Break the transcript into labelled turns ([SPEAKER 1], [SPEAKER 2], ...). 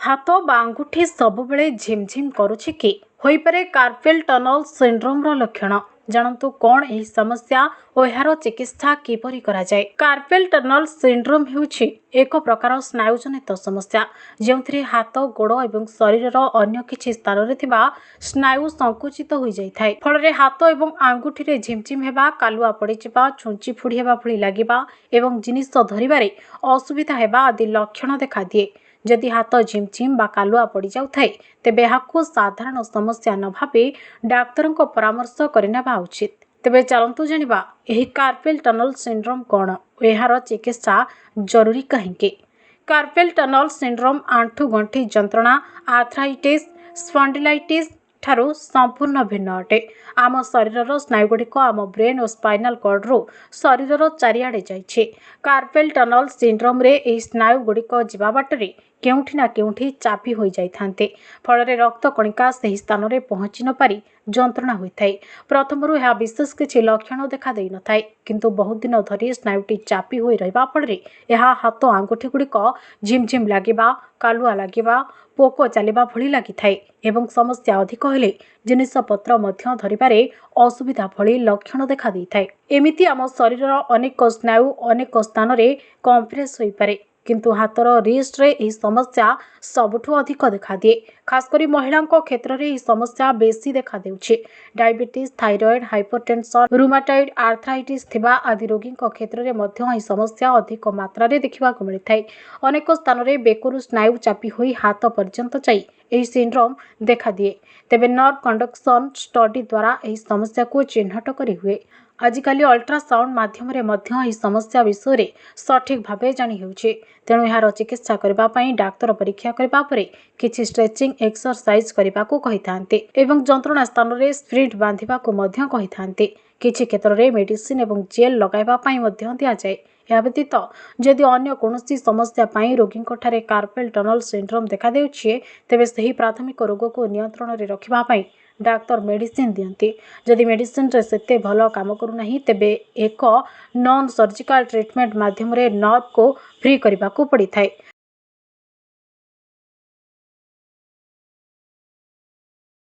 [SPEAKER 1] हाथ बा आंगुठी सबुबले झिमझिम करुछि कि होइपरे कार्पेल टनल सिंड्रोम लक्षण जानतु कौन एही समस्या और यार चिकित्सा किपरि करा जाय। कार्पेल टनल सिंड्रोम हेउछि एक प्रकार स्नायुजनित समस्या जेउथिरे हाथ गोड़ एवं शरीरर अन्य किछि स्थान रे थिबा स्नायु संकुचित होई जाय थाय। फଳରେ हाथ एवं आंगुठी रे झिमझिम हेबा, कालुआ पड़िजिबा, छुंची फुडी हेबा भଳି लागिबा एवं जिनिस धरिबारे असुविधा हेबा आदि लक्षण देखा दिए। जदि हाथ झिमझिम बा कालुआ पड़ जाउथाय तेबे एहाकु साधारण समस्या न भाबे डाक्तरक परामर्श करनेबा उचित। तेबे चलंतु जानिबा एही कार्पेल टनल सिंड्रोम कौन और एहार चिकित्सा जरूरी कहिंके। कार्पेल टनल सिंड्रोम आंठु गंठी जंत्रणा, आर्थराइटिस, स्पॉन्डिलाइटिस ठारू संपूर्ण भिन्न अटे। आम शरीरर स्नायुगुड़िक आम ब्रेन और स्पाइनल कॉर्ड रू शरीरर चारिआडे जाइछे। कार्पेल टनल सिंड्रोम रे एही स्नायुगुड़िक जिबा बाटरे केउठी ना केउठी चापी होई जाइथान्ते। फଳରେ रक्त कणिका सही स्थान रे पहुंची न पारी जंत्रणा होइथाय। प्रथमरु यह विशेष किछि लक्षण देखा देइ न थाय, किंतु बहुत दिन धरि स्नायुटी चापी होई रहिबा फଳରେ यह हाथ आंगुठी गुड़िक झिमझिम लागिबा, कालुआ लागिबा, पोको चलिबा भଳି लागिथाय एवं समस्या अधिक हेले जिनिस पत्र मध्य धरिबारे असुविधा भଳି लक्षण देखा देइथाय। एमिति आम शरीरर अनेक स्नायु अनेक स्थान रे कम्प्रेस होई पारे, किंतु हाथर रिस्ट रे एही समस्या सबुठु अधिक देखा दिए। खास करी महिलांको क्षेत्र रे एही समस्या बेसी देखा देउछि। डायबिटीज, थायराइड, हाइपरटेंशन, रुमाटॉइड आर्थराइटिस थिबा आदि रोगींको क्षेत्र रे मध्य एही समस्या अधिक मात्रा रे देखिबाकु मिलिथाय। अनेक स्थान रे बेकरु स्नायु चापी होई हाथ पर्यंत जाई एही सिंड्रोम देखा दिए। तेबे नर्व कंडक्शन स्टडी द्वारा एही समस्या को चिन्हट करी हुए। आजिकाली अल्ट्रासाउंड माध्यम रे मध्य एही समस्या विषय रे सठिक भावे जानि हेउछि। तेणु यार चिकित्सा करबा पई डाक्तर परीक्षा करबा परे किछि स्ट्रेचिंग एक्सरसाइज करबाकू कहिथान्ते एवं जंत्रणा स्थान रे स्प्रिंट बांधिबाकू मध्य कहिथान्ते। किछि क्षेत्र रे मेडिसिन एवं जेल लगाइबा पई मध्य दिया जाय। या व्यतीत जदि अन्य कोनोसी समस्या पई रोगींको ठारे कार्पेल टनल सिंड्रोम देखा देउछि तेबे सही प्राथमिक रोग को नियंत्रण रे रखिबा पई डाक्तर मेडिसिन दियंती। जदि मेडिसिन रे सेते भलो काम करू नाही तेबे एक नॉन सर्जिकल ट्रीटमेंट माध्यम रे नर्व को फ्री करबाकू पड़ी थाय।